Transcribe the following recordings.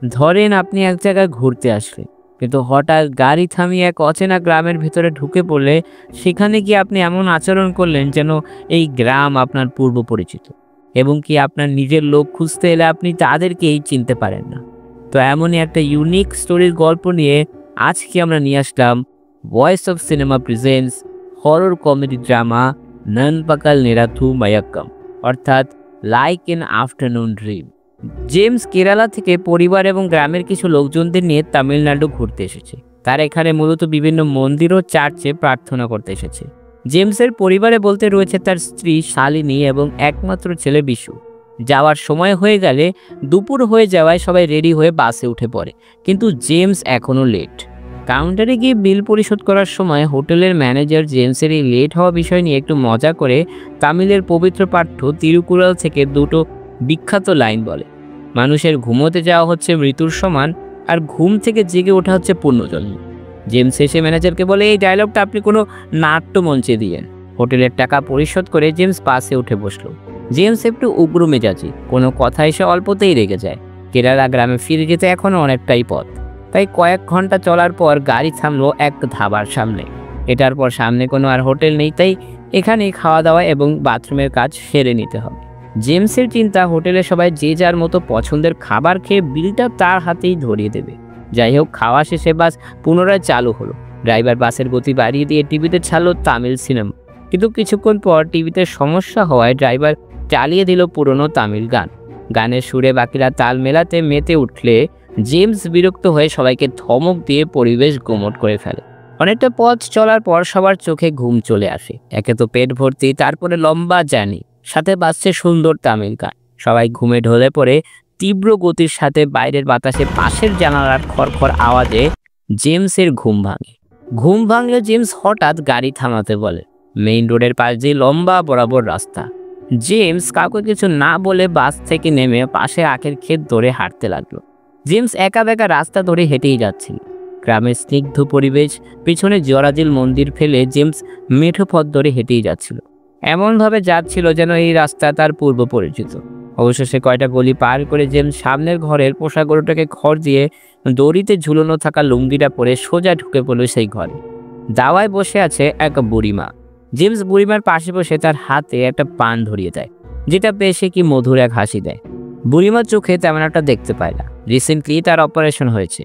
ধরেন আপনি এক জায়গায় ঘুরতে আসলেন, কিন্তু হঠাৎ গাড়ি থামিয়ে এক অচেনা গ্রামের ভিতরে ঢুকে পড়লে সেখানে গিয়ে আপনি এমন আচরণ করলেন যেন এই গ্রাম আপনার পূর্ব পরিচিত, এবং কি আপনার নিজের লোক খুঁজতে এলে আপনি তাদেরকেই চিনতে পারেন না। তো এমনই একটা ইউনিক স্টোরির গল্প নিয়ে আজকে আমরা নিয়ে আসলাম voice of cinema presents horror comedy drama Nanpakal Nerathu Mayakkam, অর্থাৎ like an afternoon dream. James Kerala থেকে পরিবার এবং গ্রামের কিছু লোকজনদের নিয়ে তামিলনাড়ু ঘুরতে এসেছে। তার এখানে মূলত বিভিন্ন মন্দির ও চার্চে প্রার্থনা করতে এসেছে। জেমসের পরিবারে বলতে রয়েছে তার স্ত্রী শালিনী এবং একমাত্র ছেলে বিশু। যাওয়ার সময় হয়ে গেলে দুপুর হয়ে যাওয়ায় সবাই রেডি হয়ে বাসে উঠে পড়ে, কিন্তু জেমস এখনও লেট। কাউন্টারে গিয়ে বিল পরিশোধ করার সময় হোটেলের ম্যানেজার জেমসের এই লেট হওয়া বিষয় নিয়ে একটু মজা করে তামিলের পবিত্র পাঠ্য তিরুকুরাল থেকে দুটো বিখ্যাত লাইন বলে, মানুষের ঘুমোতে যাওয়া হচ্ছে মৃত্যুর সমান, আর ঘুম থেকে জেগে ওঠা হচ্ছে পুণ্যজন্ম। জেমস এসে ম্যানেজারকে বলে, এই ডায়লগটা আপনি কোনো নাট্যমঞ্চে দিয়েন। হোটেলের টাকা পরিশোধ করে জেমস বাসে উঠে বসলো। জেমস একটু উগ্র মেজাজি, কোনো কথা এসে অল্পতেই রেগে যায়। কেরালা গ্রামে ফিরে যেতে এখনও অনেকটাই পথ, তাই কয়েক ঘন্টা চলার পর গাড়ি থামলো এক ধাবার সামনে। এটার পর সামনে কোনো আর হোটেল নেই, তাই এখানেই খাওয়া দাওয়া এবং বাথরুমের কাজ সেরে নিতে হবে। জেমসের চিন্তা, হোটেলে সবাই যে যার মতো পছন্দের খাবার খেয়ে বিলটা তার হাতেই ধরিয়ে দেবে। যাই হোক, খাওয়া শেষে বাস পুনরায় চালু হলো। ড্রাইভার বাসের গতি বাড়িয়ে দিয়ে টিভিতে ছাড়লো তামিল সিনেমা, কিন্তু কিছুক্ষণ পর টিভিতে সমস্যা হওয়ায় ড্রাইভার চালিয়ে দিল পুরনো তামিল গান। গানের সুরে বাকিরা তাল মেলাতে মেতে উঠলে জেমস বিরক্ত হয়ে সবাইকে ধমক দিয়ে পরিবেশ গোমট করে ফেলে। অনেকটা পথ চলার পর সবার চোখে ঘুম চলে আসে। একে তো পেট ভর্তি, তারপরে লম্বা জার্নি, সাথে বাজছে সুন্দর তামিল গান। সবাই ঘুমে ঢলে পড়ে। তীব্র গতির সাথে বাইরের বাতাসে পাশের জানালার খড়খড় আওয়াজে জেমসের ঘুম ভাঙে। ঘুম ভাঙলে জেমস হঠাৎ গাড়ি থামাতে বলে। মেইন রোডের পাশ দিয়ে লম্বা বরাবর রাস্তা। জেমস কাউকে কিছু না বলে বাস থেকে নেমে পাশে আখের ক্ষেত ধরে হাঁটতে লাগলো। জেমস একা বেকা রাস্তা ধরে হেঁটেই যাচ্ছিল। গ্রামের স্নিগ্ধ পরিবেশ, পিছনে জরাজিল মন্দির ফেলে জেমস মেঠো পথ ধরে হেঁটেই যাচ্ছিল। এমনভাবে যাচ্ছিল যেন এই রাস্তা তার পূর্ব পরিচিত। অবশেষে কয়টা গলি পার করে জেমস সামনের ঘরের পোষা গরুটাকে খড় দিয়ে দড়িতে ঝুলানো থাকা লুঙ্গিটা পরে সোজা ঢুকে পড়ল সেই ঘরে। দাওয়ায় বসে আছে এক বুড়িমা। জেমস বুড়িমার পাশে বসে তার হাতে একটা পান ধরিয়ে দেয়, যেটা পেয়ে সে কি মধুর এক হাসি দেয়। বুড়িমার চোখে তেমন একটা দেখতে পায় না, রিসেন্টলি তার অপারেশন হয়েছে।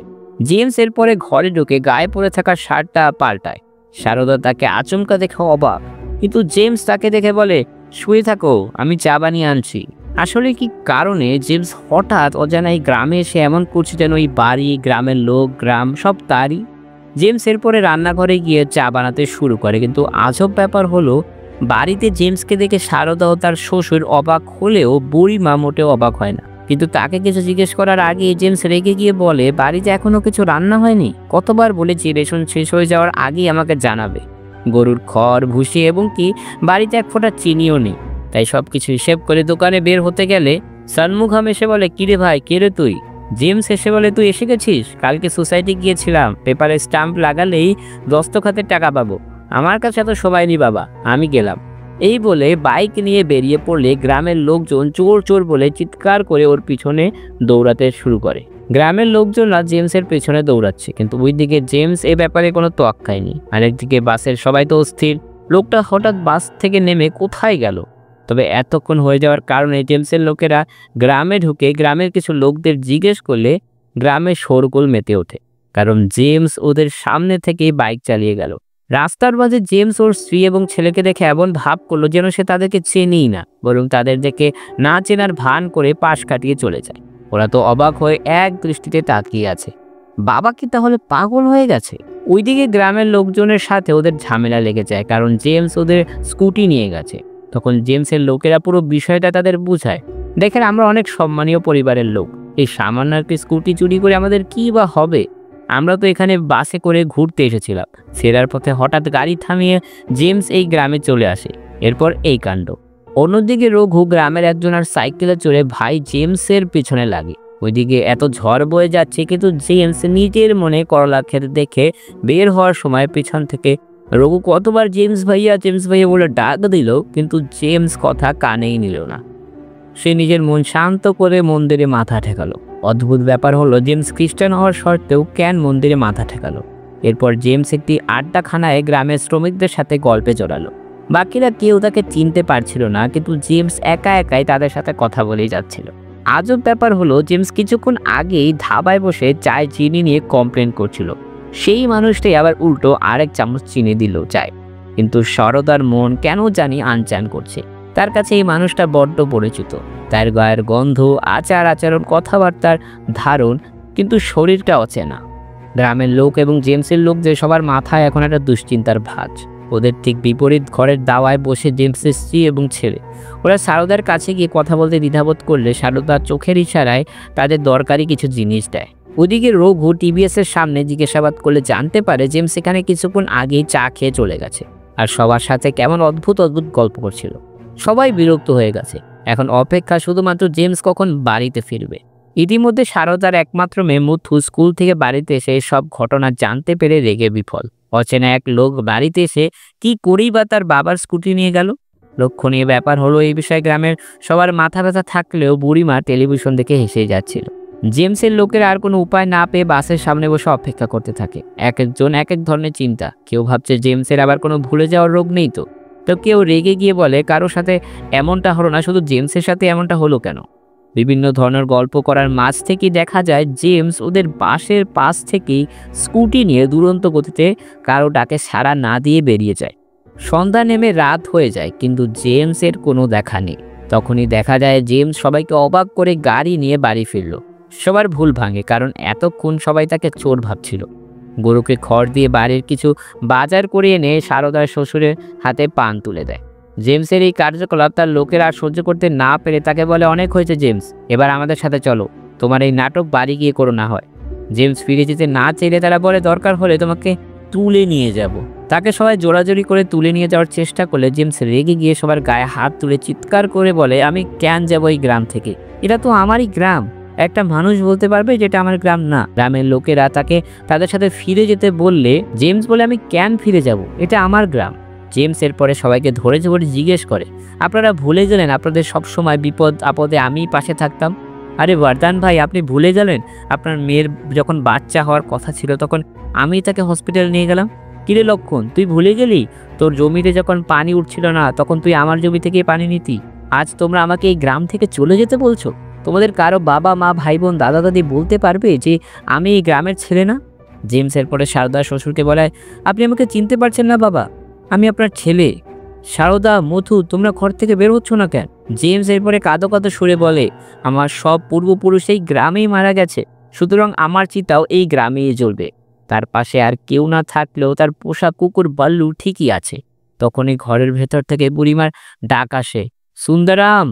জেমস এরপরে ঘরে ঢুকে গায়ে পরে থাকা শার্টটা পাল্টায়। সারদা তাকে আচমকা দেখে অবাক, কিন্তু জেমস তাকে দেখে বলে, শুয়ে থাকো, আমি চা বানিয়ে আনছি। আসলে কি কারণে জেমস হঠাৎ অজানাই গ্রামে এসে এমন করছে যেন এই বাড়ি, গ্রামের লোক, গ্রাম সব তারই। জেমস এরপরে রান্নাঘরে গিয়ে চা বানাতে শুরু করে, কিন্তু আজব ব্যাপার হলো, বাড়িতে জেমসকে দেখে সারদা ও তার শ্বশুর অবাক হলেও বুড়িমা মোটেও অবাক হয় না। কিন্তু তাকে কিছু জিজ্ঞেস করার আগে জেমস রেগে গিয়ে বলে, বাড়িতে এখনো কিছু রান্না হয়নি? কতবার বলেছি রেশন শেষ হয়ে যাওয়ার আগেই আমাকে জানাবে। গরুর খড়, ভুসি এবং কি বাড়িতে এক ফোঁটা চিনিও নেই। তাই সবকিছু হিসেব করে দোকানে বের হতে গেলে সন্মুখাম এসে বলে, কিরে ভাই, কে রে তুই? জেমস এসে বলে, তুই এসে গেছিস? কালকে সোসাইটি গিয়েছিলাম, পেপারে স্টাম্প লাগালেই দস্তখতের টাকা পাবো। আমার কাছে এত সময় নেই বাবা, আমি গেলাম। এই বলে বাইক নিয়ে বেরিয়ে পড়লে গ্রামের লোকজন চোর চোর বলে চিৎকার করে ওর পিছনে দৌড়াতে শুরু করে। গ্রামের লোকজনরা জেমসের পেছনে দৌড়াচ্ছে, কিন্তু ওইদিকে জেমস এ ব্যাপারে কোনো তোয়াক্কা খায়নি। আরেকদিকে বাসের সবাই তো অস্থির, লোকটা হঠাৎ বাস থেকে নেমে কোথায় গেল? তবে এতক্ষণ হয়ে যাওয়ার কারণে জেমসের লোকেরা গ্রামে ঢুকে গ্রামের কিছু লোকদের জিজ্ঞেস করলে গ্রামে শোরগোল মেতে ওঠে, কারণ জেমস ওদের সামনে থেকেই বাইক চালিয়ে গেল। রাস্তার মাঝে জেমস ওর স্ত্রী এবং ছেলেকে দেখে এমন ভাব করলো যেন সে তাদেরকে চেনেই না, বরং তাদের দেখে না চেনার ভান করে পাশ কাটিয়ে চলে যায়। ওরা তো অবাক হয়ে এক দৃষ্টিতে তাকিয়ে আছে। বাবা কি তাহলে পাগল হয়ে গেছে? ওইদিকে গ্রামের লোকজনের সাথে ওদের ঝামেলা লেগে যায়, কারণ জেমস ওদের স্কুটি নিয়ে গেছে। তখন জেমসের লোকেরা পুরো বিষয়টা তাদের বুঝায়, দেখেন আমরা অনেক সম্মানীয় পরিবারের লোক, এই সামান্য একটি স্কুটি চুরি করে আমাদের কি বা হবে? আমরা তো এখানে বাসে করে ঘুরতে এসেছিলাম। ফেরার পথে হঠাৎ গাড়ি থামিয়ে জেমস এই গ্রামে চলে আসে। এরপর এই কাণ্ড। অন্যদিকে রঘু গ্রামের একজন আর সাইকেলে চড়ে ভাই জেমসের পিছনে লাগে। ওইদিকে এত ঝড় বয়ে যাচ্ছে, কিন্তু জেমস নিজের মনে করলা খেতে দেখে বের হওয়ার সময় পিছন থেকে রঘু কতবার জেমস ভাইয়া বলে ডাক দিল, কিন্তু জেমস কথা কানেই নিল না। সে নিজের মন শান্ত করে মন্দিরে মাথা ঠেকালো। অদ্ভুত ব্যাপার হলো জেমস খ্রিস্টান হওয়ার সত্ত্বেও কেন মন্দিরে মাথা ঠেকালো। এরপর জেমস একটি আড্ডাখানায় গ্রামের শ্রমিকদের সাথে গল্পে জড়ালো। বাকিরা কেউ তাকে চিনতে পারছিল না, কিন্তু জেমস একা একাই তাদের সাথে কথা বলেই যাচ্ছিল। আজব ব্যাপার হলো জেমস কিছুক্ষণ আগেই ধাবায় বসে চায় চিনি নিয়ে কমপ্লেন করছিল, সেই মানুষটাই আবার উল্টো আরেক চামচ চিনি দিল চায়। কিন্তু সারদার মন কেন জানি আনচান করছে। তার কাছে এই মানুষটা বড্ড পরিচিত, তার গায়ের গন্ধ, আচার আচরণ, কথাবার্তার ধারণ, কিন্তু শরীরটা অচেনা। গ্রামের লোক এবং জেমসের লোক যে সবার মাথায় এখন একটা দুশ্চিন্তার ভাঁজ। ওদের ঠিক বিপরীত ঘরের দাওয়ায় বসে জেমসের স্ত্রী এবং ছেলে। ওরা সারদার কাছে গিয়ে কথা বলতে দ্বিধাবোধ করলে সারদার চোখের ইশারায় তাদের দরকারি কিছু জিনিস দেয়। ওদিকে রঘু টিভিএসের সামনে জিজ্ঞাসাবাদ করলে জানতে পারে জেমস এখানে কিছুক্ষণ আগেই চা খেয়ে চলে গেছে আর সবার সাথে কেমন অদ্ভুত অদ্ভুত গল্প করছিল। সবাই বিরক্ত হয়ে গেছে, এখন অপেক্ষা শুধুমাত্র জেমস কখন বাড়িতে ফিরবে। ইতিমধ্যে সারদার একমাত্র মেয়ে মুথু স্কুল থেকে বাড়িতে এসে সব ঘটনা জানতে পেরে রেগে বিফল। অচেনা এক লোক বাড়িতে এসে কি করেই বা তার বাবার স্কুটি নিয়ে গেল। লক্ষণীয় ব্যাপার হলো এই বিষয়ে গ্রামের সবার মাথা ব্যথা থাকলেও বুড়িমা টেলিভিশন দেখে হেসেই যাচ্ছিল। জেমসের লোকের আর কোনো উপায় না পেয়ে বাসের সামনে বসে অপেক্ষা করতে থাকে। এক একজন এক এক ধরনের চিন্তা। কেউ ভাবছে জেমসের আবার কোনো ভুলে যাওয়ার রোগ নেই তো কেউ রেগে গিয়ে বলে কারোর সাথে এমনটা হলো না, শুধু জেমসের সাথে এমনটা হলো কেন। বিভিন্ন ধরনের গল্প করার মাঝ থেকেই দেখা যায় জেমস ওদের বাসের পাশ থেকেই স্কুটি নিয়ে দুরন্ত গতিতে কারো ডাকে সাড়া না দিয়ে বেরিয়ে যায়। সন্ধ্যা নেমে রাত হয়ে যায়, কিন্তু জেমসের কোনো দেখা নেই। তখনই দেখা যায় জেমস সবাইকে অবাক করে গাড়ি নিয়ে বাড়ি ফিরল। সবার ভুল ভাঙে, কারণ এতক্ষণ সবাই তাকে চোর ভাবছিল। গরুকে খড় দিয়ে বাড়ির কিছু বাজার করে এনে সারদার শ্বশুরের হাতে পান তুলে দেয়। জেমসের এই কার্যকলাপ তার লোকের আর সহ্য করতে না পেরে তাকে বলে, অনেক হয়েছে জেমস, এবার আমাদের সাথে চলো, তোমার এই নাটক বাড়ি গিয়ে করো না হয়। জেমস ফিরে যেতে না চাইলে তারা বলে, দরকার হলে তোমাকে তুলে নিয়ে যাব। তাকে সবাই জোরাজোরি করে তুলে নিয়ে যাওয়ার চেষ্টা করলে জেমস রেগে গিয়ে সবার গায়ে হাত তুলে চিৎকার করে বলে, আমি কেন যাবো এই গ্রাম থেকে? এটা তো আমারই গ্রাম। একটা মানুষ বলতে পারবে যেটা আমার গ্রাম না? গ্রামের লোকেরা তাকে তাদের সাথে ফিরে যেতে বললে জেমস বলে, আমি কেন ফিরে যাব? এটা আমার গ্রাম। জেমস এরপরে সবাইকে ধরে ধরে জিজ্ঞেস করে, আপনারা ভুলে গেলেন আপনাদের সবসময় বিপদ আপদে আমিই পাশে থাকতাম? আরে বরদান ভাই, আপনি ভুলে গেলেন আপনার মেয়ের যখন বাচ্চা হওয়ার কথা ছিল তখন আমি তাকে হসপিটাল নিয়ে গেলাম? কিরে লক্ষণ, তুই ভুলে গেলি? তোর জমিতে যখন পানি উঠছিল না তখন তুই আমার জমি থেকে পানি নিতি। আজ তোমরা আমাকে এই গ্রাম থেকে চলে যেতে বলছো? তোমাদের কারো বাবা মা ভাই বোন দাদা দাদি বলতে পারবে যে আমি এই গ্রামের ছেলে না? জেমস এরপরে সারদার শ্বশুরকে বলে, আপনি আমাকে চিনতে পারছেন না বাবা? আমি আপনার ছেলে। সারদা, মথু, তোমরা ঘর থেকে বের হচ্ছ না কেন? জেমস এরপরে কাঁদো কাঁদো সুরে বলে, আমার সব পূর্বপুরুষ এই গ্রামেই মারা গেছে, সুতরাং আমার চিতাও এই গ্রামেই জ্বলবে। তার পাশে আর কেউ না থাকলেও তার পোষা কুকুর বাল্লু ঠিকই আছে। তখনই ঘরের ভেতর থেকে বুড়িমার ডাক আসে, সুন্দরাম,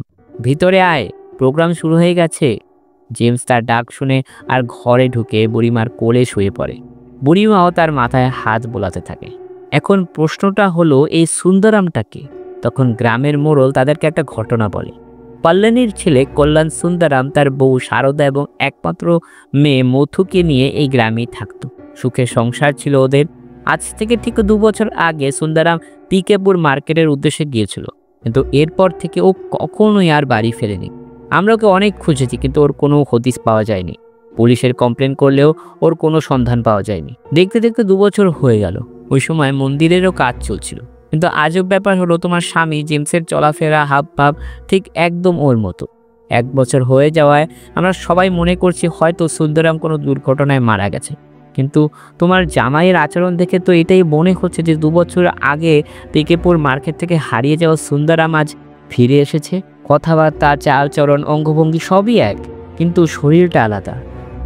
ভিতরে আয়, প্রোগ্রাম শুরু হয়ে গেছে। জেমস তার ডাক শুনে আর ঘরে ঢুকে বুড়িমার কোলে শুয়ে পড়ে। বুড়িমাও তার মাথায় হাত বোলাতে থাকে। এখন প্রশ্নটা হলো, এই সুন্দরামটাকে? তখন গ্রামের মোড়ল তাদেরকে একটা ঘটনা বলে। কল্যাণীর ছেলে কল্যাণ সুন্দরাম তার বউ সারদা এবং একমাত্র মেয়ে মথুকে নিয়ে এই গ্রামেই থাকতো। সুখে সংসার ছিল ওদের। আজ থেকে ঠিক 2 বছর আগে সুন্দরাম পিকেপুর মার্কেটের উদ্দেশ্যে গিয়েছিল, কিন্তু এরপর থেকে ও কখনোই আর বাড়ি ফেরেনি। আমরা ওকে অনেক খুঁজেছি, কিন্তু ওর কোনো হদিস পাওয়া যায়নি। পুলিশের কমপ্লেন করলেও ওর কোনো সন্ধান পাওয়া যায়নি। দেখতে দেখতে 2 বছর হয়ে গেল। ওই সময় মন্দিরেরও কাজ চলছিল। কিন্তু আজব ব্যাপার হলো, তোমার স্বামী জেমসের চলাফেরা হাব ভাব ঠিক একদম ওর মতো। 1 বছর হয়ে যাওয়ায় আমরা সবাই মনে করছি হয়তো সুন্দরাম কোনো দুর্ঘটনায় মারা গেছে, কিন্তু তোমার জামাইয়ের আচরণ দেখে তো এটাই মনে হচ্ছে যে 2 বছর আগে পিকেপুর মার্কেট থেকে হারিয়ে যাওয়া সুন্দরাম আজ ফিরে এসেছে। কথাবার্তা, চালচরণ, অঙ্গভঙ্গি সবই এক, কিন্তু শরীরটা আলাদা।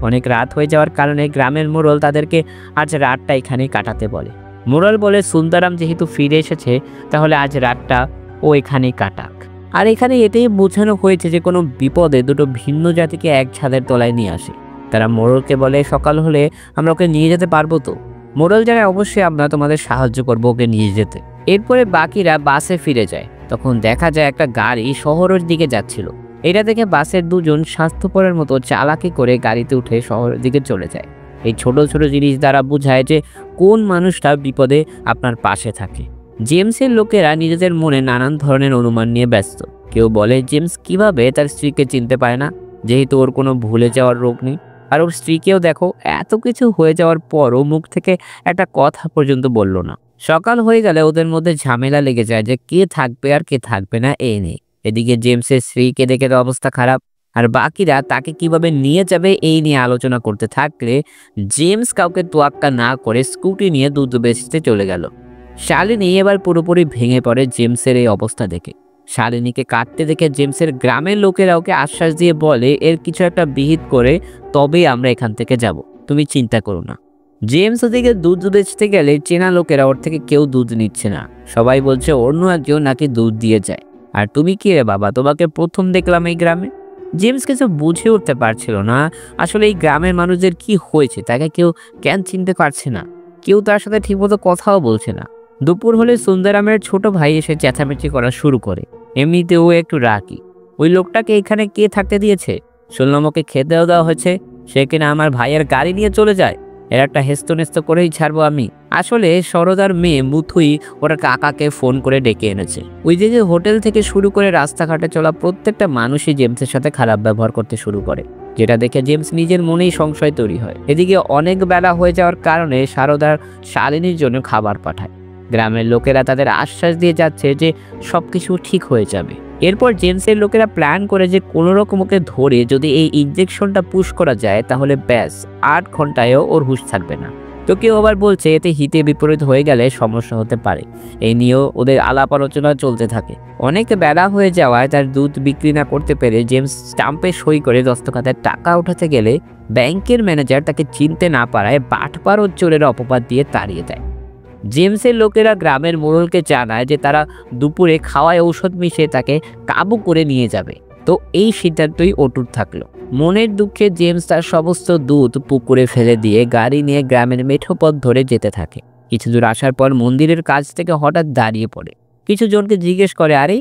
অনেক রাত হয়ে যাওয়ার কারণে গ্রামের মোড়ল তাদেরকে আজ রাতটা এখানেই কাটাতে বলে। মোড়ল বলে, সুন্দরাম যেহেতু ফিরে এসেছে তাহলে আজ রাতটা ও এখানেই কাটাক। আর এখানে এটাই বোঝানো হয়েছে যে কোনো বিপদে দুটো ভিন্ন জাতিকে এক ছাদের তলায় নিয়ে আসে। তারা মোড়লকে বলে, সকাল হলে আমরা ওকে নিয়ে যেতে পারবো তো? মোড়ল জানায়, অবশ্যই আমরা তোমাদের সাহায্য করবো ওকে নিয়ে যেতে। এরপরে বাকিরা বাসে ফিরে যায়। তখন দেখা যায় একটা গাড়ি শহরের দিকে যাচ্ছিল। এটা দেখে বাসের দুজন স্বাস্থ্যপরের মতো চালাকি করে গাড়িতে উঠে শহরের দিকে চলে যায়। এই ছোট ছোট জিনিস দ্বারা বোঝায় যে কোন মানুষটা বিপদে আপনার পাশে থাকে। জেমসের লোকেরা নিজেদের মনে নানান ধরনের অনুমান নিয়ে ব্যস্ত। কেউ বলে জেমস কিভাবে তার স্ত্রীকে চিনতে পারে না, যেহেতু ওর কোনো ভুলে যাওয়ার রোগ নেই। আর ওর স্ত্রীকেও দেখো, এত কিছু হয়ে যাওয়ার পরও মুখ থেকে একটা কথা পর্যন্ত বলল না। সকাল হয়ে গেলে ওদের মধ্যে ঝামেলা লেগে যায় যে কে থাকবে আর কে থাকবে না এই নিয়ে। এদিকে জেমসের স্ত্রীকে দেখে তো অবস্থা খারাপ, আর বাকিরা তাকে কিভাবে নিয়ে যাবে এই নিয়ে আলোচনা করতে থাকলে জেমস কাউকে তোয়াক্কা না করে স্কুটি নিয়ে দুধ বেচতে চলে গেল। শালিনী এবার পুরোপুরি ভেঙে পড়ে জেমসের এই অবস্থা দেখে। শালিনীকে কাটতে দেখে জেমসের গ্রামের লোকেরা ওকে আশ্বাস দিয়ে বলে এর কিছু একটা বিহিত করে তবেই আমরা এখান থেকে যাব, তুমি চিন্তা করো না। জেমস ওদিকে দুধ বেচতে গেলে চেনা লোকেরা ওর থেকে কেউ দুধ নিচ্ছে না। সবাই বলছে অন্য একজন নাকি দুধ দিয়ে যায়। আর তুমি কি রে বাবা, তোমাকে প্রথম দেখলাম এই গ্রামে। জেমস কিছু বুঝে উঠতে পারছিল না আসলে এই গ্রামের মানুষদের কি হয়েছে, তাকে কেউ কেন চিনতে পারছে না, কেউ তার সাথে ঠিকমতো কথাও বলছে না। দুপুর হলে সুন্দরামের ছোট ভাই এসে চেঁচামেচি করা শুরু করে। এমনিতেও একটু রাগী। ওই লোকটাকে এখানে কে থাকতে দিয়েছে? শুনলাম ওকে খেতেও দেওয়া হয়েছে, সে কিনা আমার ভাইয়ের গাড়ি নিয়ে চলে যায়। এর একটা হেস্তনেস্ত করেই ছাড়বো আমি। আসলে সরদার মেয়ে মুথুই ওর কাকাকে ফোন করে ডেকে এনেছে। ওইদিকে হোটেল থেকে শুরু করে রাস্তাঘাটে চলা প্রত্যেকটা মানুষই জেমসের সাথে খারাপ ব্যবহার করতে শুরু করে, যেটা দেখে জেমস নিজের মনেই সংশয় তৈরি হয়। এদিকে অনেক বেলা হয়ে যাওয়ার কারণে সারদার শালিনীর জন্য খাবার পাঠায়। গ্রামের লোকেরা তাদের আশ্বাস দিয়ে যাচ্ছে যে সবকিছু ঠিক হয়ে যাবে। এরপর জেমসের লোকেরা প্ল্যান করে যে কোনো রকম ওকে ধরে যদি এই ইনজেকশনটা পুশ করা যায় তাহলে ব্যাস 8 ঘন্টায়ও ওর হুঁশ থাকবে না। তো কেউ আবার বলছে এতে হিতে বিপরীত হয়ে গেলে সমস্যা হতে পারে। এই নিয়েও ওদের আলাপ আলোচনা চলতে থাকে। অনেক বেলা হয়ে যাওয়ায় তার দুধ বিক্রি না করতে পেরে জেমস স্টাম্পে সই করে দস্তখাতের টাকা উঠাতে গেলে ব্যাংকের ম্যানেজার তাকে চিনতে না পারায় বাটপার ও চোরের অপবাদ দিয়ে তাড়িয়ে দেয়। জেমসের লোকেরা গ্রামের মোড়লকে জানায় যে তারা দুপুরে খাওয়ায় ঔষধ মিশিয়ে তাকে কাবু করে নিয়ে যাবে। তো এই সিদ্ধান্তই অটুট থাকলো। মনের দুঃখে জেমস তার সমস্ত দুধ পুকুরে ফেলে দিয়ে গাড়ি নিয়ে গ্রামের মেঠো পথ ধরে যেতে থাকে। কিছু দূর আসার পর মন্দিরের কাজ থেকে হঠাৎ দাঁড়িয়ে পড়ে। কিছু জনকে জিজ্ঞেস করে, আরে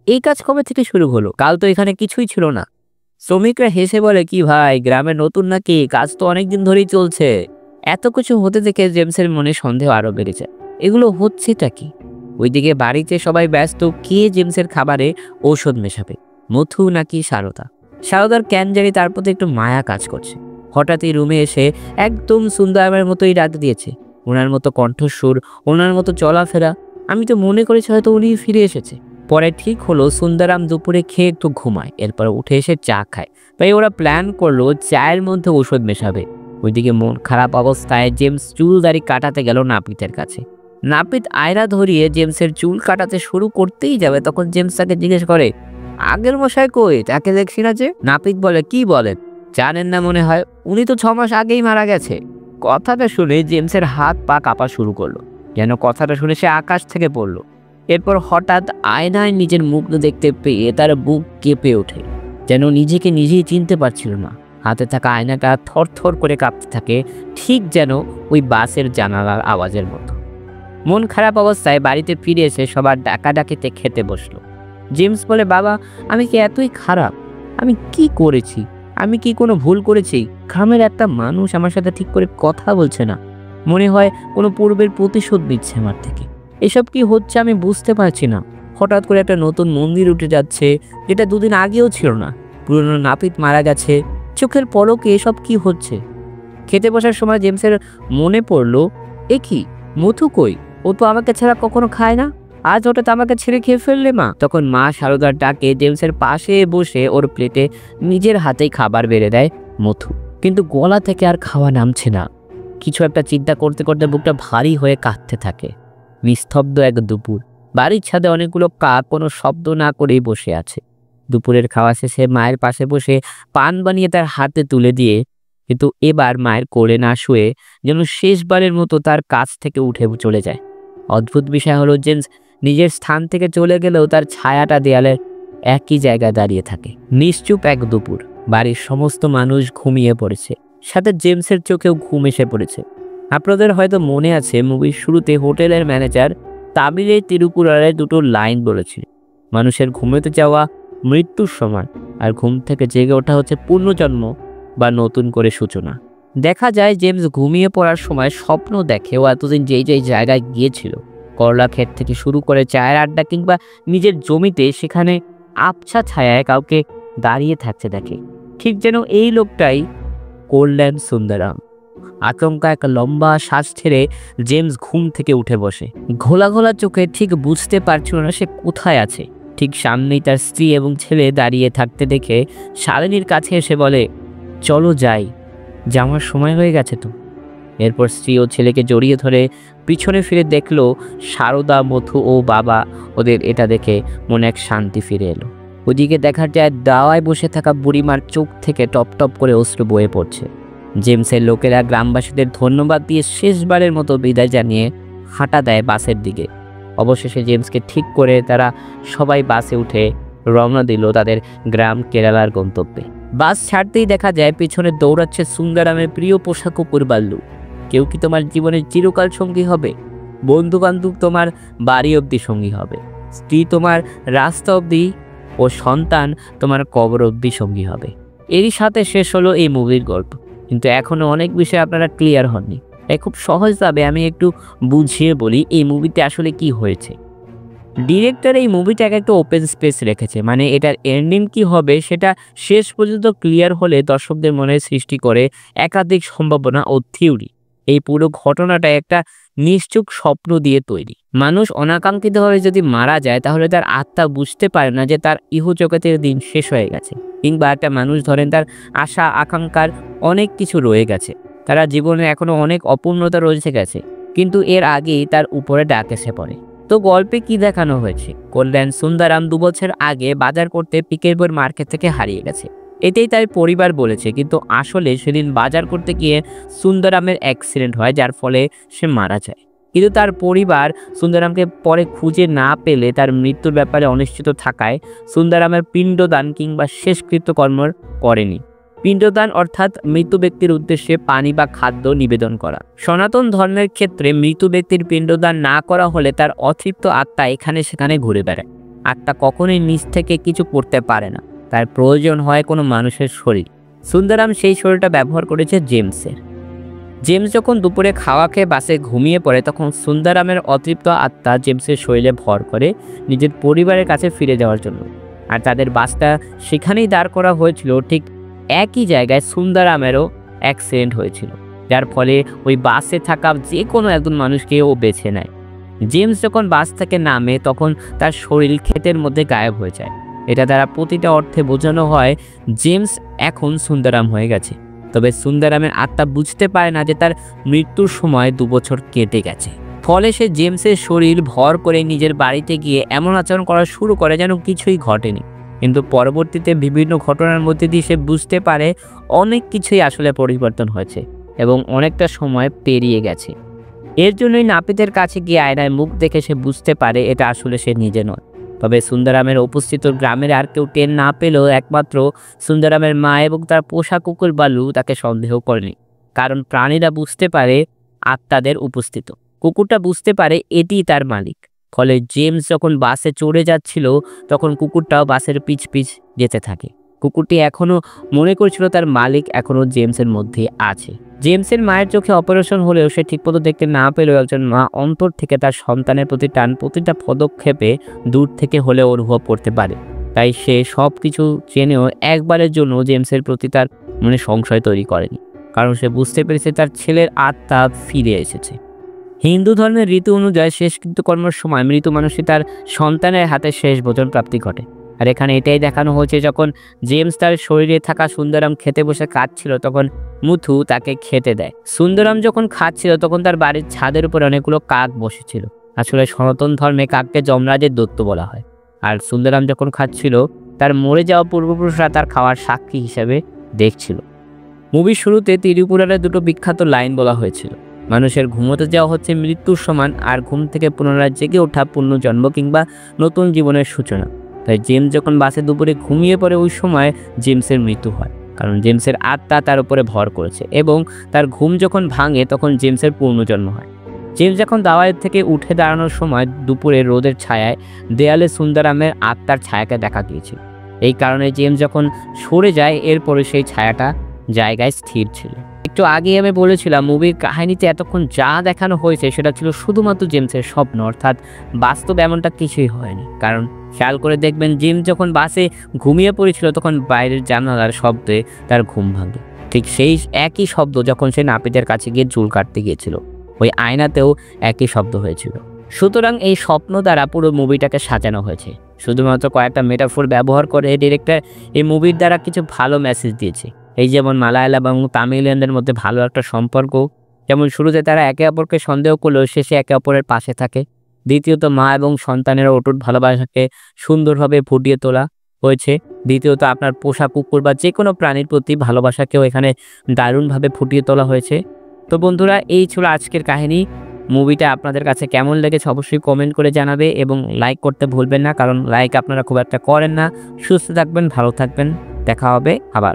এই কাজ কবে থেকে শুরু হলো? কাল তো এখানে কিছুই ছিল না। শ্রমিকরা হেসে বলে, কি ভাই, গ্রামে নতুন নাকি? কাজ তো অনেকদিন ধরেই চলছে। এত কিছু হতে দেখে জেমসের মনে সন্দেহ আরো বেড়ে যায়। এগুলো হচ্ছেটা কি? ওইদিকে বাড়িতে সবাই ব্যস্ত, কে জেমসের খাবারে ঔষধ মেশাবে, মুথু নাকি সারদা? সারদার কেন জানি তার প্রতি একটু মায়া কাজ করছে। হঠাৎই রুমে এসে একদম সুন্দরামের মতোই ডাক দিয়েছে। ওনার মতো কণ্ঠস্বর, ওনার মতো চলাফেরা। আমি তো মনে করেছি হয়তো উনি ফিরে এসেছে। পরে ঠিক হলো সুন্দরাম দুপুরে খেয়ে একটু ঘুমায়, এরপর উঠে এসে চা খায়। তাই ওরা প্ল্যান করলো চায়ের মধ্যে ঔষধ মেশাবে। ওইদিকে মন খারাপ অবস্থায় জেমস চুল দাড়ি কাটাতে গেল নাপিতের কাছে। নাপিত আয়রা ধরিয়ে জেমসের চুল কাটাতে শুরু করতেই যাবে, তখন জেমস তাকে জিজ্ঞেস করে, আগের মশাই কই? তাকে দেখছি না যে। নাপিত বলে, কি বলেন, জানেন না মনে হয়? উনি তো 6 মাস আগেই মারা গেছে। কথাটা শুনে জেমসের হাত পা কাঁপা শুরু করলো, যেন কথাটা শুনে সে আকাশ থেকে পড়লো। এরপর হঠাৎ আয়নায় নিজের মুখ দেখতে পেয়ে তার বুক কেঁপে ওঠে, যেন নিজেকে নিজেই চিনতে পারছিল না। হাতে থাকা আয়নাটা থরথর করে কাঁপতে থাকে, ঠিক যেন ওই বাসের জানালার আওয়াজের মতো। মন খারাপ অবস্থায় বাড়িতে ফিরে এসে সবার ডাকাডাকিতে খেতে বসলো। জেমস বলে, বাবা, আমি কি এতই খারাপ? আমি কি করেছি? আমি কি কোনো ভুল করেছি? গ্রামের একটা মানুষ আমার সাথে ঠিক করে কথা বলছে না। মনে হয় কোনো পূর্বের প্রতিশোধ নিচ্ছে আমার থেকে। এসব কি হচ্ছে আমি বুঝতে পারছি না। হঠাৎ করে একটা নতুন মন্দির উঠে যাচ্ছে, যেটা 2 দিন আগেও ছিল না। পুরনো নাপিত মারা গেছে। চোখের পলকে এসব কি হচ্ছে? খেতে বসার সময় জেমসের মনে পড়লো, এ কি, মুথু কই? ও তো আমাকে ছাড়া কখনো খায় না, আজ হঠাৎ আমাকে ছেড়ে খেয়ে ফেললে মা? তখন মা সারদার ডাকে জেমসের পাশে বসে ওর প্লেটে নিজের হাতেই খাবার বেড়ে দেয় মুথু। কিন্তু গলা থেকে আর খাওয়া নামছে না। কিছু একটা চিন্তা করতে করতে বুকটা ভারী হয়ে কাঁদতে থাকে। নিস্তব্ধ এক দুপুর। বাড়ির ছাদে অনেকগুলো কাক কোনো শব্দ না করেই বসে আছে। দুপুরের খাওয়া শেষে মায়ের পাশে বসে পান বানিয়ে তার হাতে তুলে দিয়ে, কিন্তু এবার মায়ের কোলে না শুয়ে যেন শেষবারের মতো তার কাছ থেকে উঠে চলে যায়। অদ্ভুত বিষয় হলো, জেমস নিজের স্থান থেকে চলে গেলেও তার ছায়াটা দেয়ালের একই জায়গায় দাঁড়িয়ে থাকে। নিশ্চুপ এক দুপুর। বাড়ির সমস্ত মানুষ ঘুমিয়ে পড়েছে, সাথে জেমসের চোখেও ঘুম এসে পড়েছে। আপনাদের হয়তো মনে আছে, মুভির শুরুতে হোটেলের ম্যানেজার তামিলে তিরুকুরারে 2টো লাইন বলেছিল, মানুষের ঘুমোতে যাওয়া মৃত্যুর সমান, আর ঘুম থেকে জেগে ওঠা হচ্ছে পুনর্জন্ম বা নতুন করে সূচনা। দেখা যায় জেমস ঘুমিয়ে পড়ার সময় স্বপ্ন দেখে ও এতদিন যেই যেই জায়গায় গিয়েছিল, করলা ক্ষেত থেকে শুরু করে চায়ের আড্ডা কিংবা নিজের জমিতে, সেখানে আবছা ছায়ায় কাউকে দাঁড়িয়ে থাকতে দেখে। ঠিক যেন এই লোকটাই কল্যাণ সুন্দরাম। আচমকা এক লম্বা শ্বাস ছেড়ে জেমস ঘুম থেকে উঠে বসে। ঘোলা ঘোলা চোখে ঠিক বুঝতে পারছিল না সে কোথায় আছে। ঠিক সামনেই তার স্ত্রী এবং ছেলে দাঁড়িয়ে থাকতে দেখে শালিনীর কাছে এসে বলে, চলো যাই, যাওয়ার সময় হয়ে গেছে তো। এরপর স্ত্রী ও ছেলেকে জড়িয়ে ধরে পিছনে ফিরে দেখলো সারদা, মথু ও বাবা। ওদের এটা দেখে মনে এক শান্তি ফিরে এলো। ওদিকে দেখা যায় দাওয়ায় বসে থাকা বুড়িমার চোখ থেকে টপ টপ করে অশ্রু বয়ে পড়ছে। জেমসের লোকেরা গ্রামবাসীদের ধন্যবাদ দিয়ে শেষবারের মতো বিদায় জানিয়ে হাঁটা দেয় বাসের দিকে। অবশেষে জেমসকে ঠিক করে তারা সবাই বাসে উঠে রওনা দিল তাদের গ্রাম কেরালার গন্তব্যে। বাস ছাড়তেই দেখা যায় পিছনে দৌড়াচ্ছে সুন্দরামের প্রিয় পোষা কুকুর বাল্লু। কেউ কি তোমার জীবনের চিরকাল সঙ্গী হবে? বন্ধু বান্ধব তোমার বাড়ি অবধি সঙ্গী হবে, স্ত্রী তোমার রাস্তা অবধি, ও সন্তান তোমার কবর অবধি সঙ্গী হবে। এরই সাথে শেষ হলো এই মুভির গল্প। কিন্তু এখনো অনেক বিষয় আপনারা ক্লিয়ার হননি। তাই খুব সহজভাবে আমি একটু বুঝিয়ে বলি এই মুভিতে আসলে কি হয়েছে। ডিরেক্টর এই মুভিটাকে একটা ওপেন স্পেস রেখেছে, মানে এটার এন্ডিং কি হবে সেটা শেষ পর্যন্ত ক্লিয়ার হলে দর্শকদের মনে সৃষ্টি করে একাধিক সম্ভাবনা ও থিওরি। এই পুরো ঘটনাটা একটা নিশ্চুপ স্বপ্ন দিয়ে তৈরি। মানুষ অনাকাঙ্ক্ষিতভাবে যদি মারা যায় তাহলে তার আত্মা বুঝতে পারে না যে তার ইহজগতের দিন শেষ হয়ে গেছে। কিংবা একটা মানুষ ধরেন তার আশা আকাঙ্ক্ষার অনেক কিছু রয়ে গেছে, তারা জীবনে এখনো অনেক অপূর্ণতা রয়েছে গেছে, কিন্তু এর আগেই তার উপরে ডাক এসে পড়ে। তো গল্পে কি দেখানো হয়েছে? কল্যাণ সুন্দরাম 2 বছর আগে বাজার করতে পিকেরবোর মার্কেট থেকে হারিয়ে গেছে, এটাই তার পরিবার বলেছে। কিন্তু আসলে সেদিন বাজার করতে গিয়ে সুন্দরামের অ্যাক্সিডেন্ট হয়, যার ফলে সে মারা যায়। কিন্তু তার পরিবার সুন্দরামকে পরে খুঁজে না পেলে তার মৃত্যুর ব্যাপারে অনিশ্চিত থাকায় সুন্দরামের পিণ্ডদান কিংবা শেষকৃত্য করেনি। পিণ্ডদান অর্থাৎ মৃত ব্যক্তির উদ্দেশ্যে পানি বা খাদ্য নিবেদন করা। সনাতন ধর্মের ক্ষেত্রে মৃত ব্যক্তির পিণ্ডদান না করা হলে তার অতৃপ্ত আত্মা এখানে সেখানে ঘুরে বেড়ায়। আত্মা কখনোই নিজ থেকে কিছু করতে পারে না, তার প্রয়োজন হয় কোনো মানুষের শরীর। সুন্দরাম সেই শরীরটা ব্যবহার করেছে জেমসের। জেমস যখন দুপুরে খাওয়া খেয়ে বাসে ঘুমিয়ে পড়ে তখন সুন্দরামের অতৃপ্ত আত্মা জেমসের শরীরে ভর করে নিজের পরিবারের কাছে ফিরে যাওয়ার জন্য। আর তাদের বাসটা সেখানেই দাঁড় করা হয়েছিল। ঠিক একই জায়গায় সুন্দরামেরও অ্যাক্সিডেন্ট হয়েছিল, যার ফলে ওই বাসে থাকা যে কোনো একজন মানুষকে ও বেছে নেয়। জেমস যখন বাস থেকে নামে তখন তার শরীর ক্ষেতের মধ্যে গায়েব হয়ে যায়। এটা দ্বারা প্রতিটা অর্থে বোঝানো হয় জেমস এখন সুন্দরাম হয়ে গেছে। তবে সুন্দরামের আত্মা বুঝতে পারে না যে তার মৃত্যুর সময় 2 বছর কেটে গেছে। ফলে সে জেমসের শরীর ভর করে নিজের বাড়িতে গিয়ে এমন আচরণ করা শুরু করে যেন কিছুই ঘটেনি। কিন্তু পরবর্তীতে বিভিন্ন ঘটনার মধ্যে দিয়ে সে বুঝতে পারে অনেক কিছুই আসলে পরিবর্তন হয়েছে এবং অনেকটা সময় পেরিয়ে গেছে। এর জন্যই নাপিতের কাছে গিয়ে আয়নায় মুখ দেখে সে বুঝতে পারে এটা আসলে সে নিজে নয়। তবে সুন্দরামের উপস্থিত গ্রামের আর কেউ টের না পেলেও একমাত্র সুন্দরামের মা এবং তার পোষা কুকুর বালু তাকে সন্দেহ করেনি, কারণ প্রাণীরা বুঝতে পারে আত্মাদের উপস্থিত। কুকুরটা বুঝতে পারে এটি তার মালিক। ফলে জেমস যখন বাসে চড়ে যাচ্ছিল তখন কুকুরটাও বাসের পিছ পিছ যেতে থাকে। কুকুরটি এখনো মনে করছিল তার মালিক এখনো জেমসের মধ্যে আছে। জেমসের মায়ের চোখে অপারেশন হলেও সে ঠিকমতো দেখতে না পেলেও একজন মা অন্তর থেকে তার সন্তানের প্রতি টান প্রতিটা পদক্ষেপে দূর থেকে হলেও অনুভব করতে পারে। তাই সে সব কিছু জেনেও একবারের জন্য জেমসের প্রতি তার মনে সংশয় তৈরি করেনি, কারণ সে বুঝতে পেরেছে তার ছেলের আত্মা ফিরে এসেছে। হিন্দু ধর্মের রীতি অনুযায়ী শেষকৃত্যকর্মের সময় মৃত মানুষটি তার সন্তানের হাতে শেষ ভোজন প্রাপ্তি ঘটে। আর এখানে এটাই দেখানো হয়েছে, যখন জেমস তার শরীরে থাকা সুন্দরাম খেতে বসে খাচ্ছিল তখন মুথু তাকে খেতে দেয়। সুন্দরাম যখন খাচ্ছিল তখন তার বাড়ির ছাদের উপরে অনেকগুলো কাক বসেছিল। আসলে সনাতন ধর্মে কাককে যমরাজের দৈত্য বলা হয়। আর সুন্দরাম যখন খাচ্ছিল তার মরে যাওয়া পূর্বপুরুষরা তার খাওয়ার সাক্ষী হিসেবে দেখছিল। মুভির শুরুতে তিরুপুরারের 2টো বিখ্যাত লাইন বলা হয়েছিল, মানুষের ঘুমোতে যাওয়া হচ্ছে মৃত্যুর সমান, আর ঘুম থেকে পুনরায় জেগে ওঠা পুনর্জন্ম কিংবা নতুন জীবনের সূচনা। তাই জেমস যখন বাসে দুপুরে ঘুমিয়ে পড়ে ওই সময় জেমসের মৃত্যু হয়, কারণ জেমসের আত্মা তার উপরে ভর করেছে এবং তার ঘুম যখন ভাঙে তখন জেমসের পুনর্জন্ম হয়। জেমস যখন দাওয়ায় থেকে উঠে দাঁড়ানোর সময় দুপুরে রোদের ছায়ায় দেয়ালে সুন্দরামের আত্মার ছায়াকে দেখা দিয়েছিল। এই কারণে জেমস যখন সরে যায় এরপরে সেই ছায়াটা জায়গায় স্থির ছিল। একটু আগেই আমি বলেছিলাম মুভির কাহিনীতে এতক্ষণ যা দেখানো হয়েছে সেটা ছিল শুধুমাত্র জেমসের স্বপ্ন, অর্থাৎ বাস্তব এমনটা কিছুই হয়নি। কারণ খেয়াল করে দেখবেন জেমস যখন বাসে ঘুমিয়ে পড়েছিল তখন বাইরের জানালার শব্দে তার ঘুম ভাঙে। ঠিক সেই একই শব্দ যখন সে নাপিতের কাছে গিয়ে চুল কাটতে গিয়েছিল, ওই আয়নাতেও একই শব্দ হয়েছিল। সুতরাং এই স্বপ্ন দ্বারা পুরো মুভিটাকে সাজানো হয়েছে। শুধুমাত্র কয়েকটা মেটাফোর ব্যবহার করে ডিরেক্টর এই মুভির দ্বারা কিছু ভালো মেসেজ দিয়েছে। এই যেমন মালায়ালাম এবং তামিলিয়ানদের মধ্যে ভালো একটা সম্পর্ক, যেমন শুরুতে তারা একে অপরকে সন্দেহ করলেও শেষে একে অপরের পাশে থাকে। দ্বিতীয়ত মা এবং সন্তানের অটুট ভালোবাসাকে সুন্দরভাবে ফুটিয়ে তোলা হয়েছে। দ্বিতীয়ত আপনার পোষা কুকুর বা যে কোনো প্রাণীর প্রতি ভালোবাসাকেও এখানে দারুণভাবে ফুটিয়ে তোলা হয়েছে। তো বন্ধুরা, এই ছিল আজকের কাহিনী। মুভিটা আপনাদের কাছে কেমন লেগেছে অবশ্যই কমেন্ট করে জানাবে এবং লাইক করতে ভুলবেন না, কারণ লাইক আপনারা খুব একটা করেন না। সুস্থ থাকবেন, ভালো থাকবেন, দেখা হবে আবার।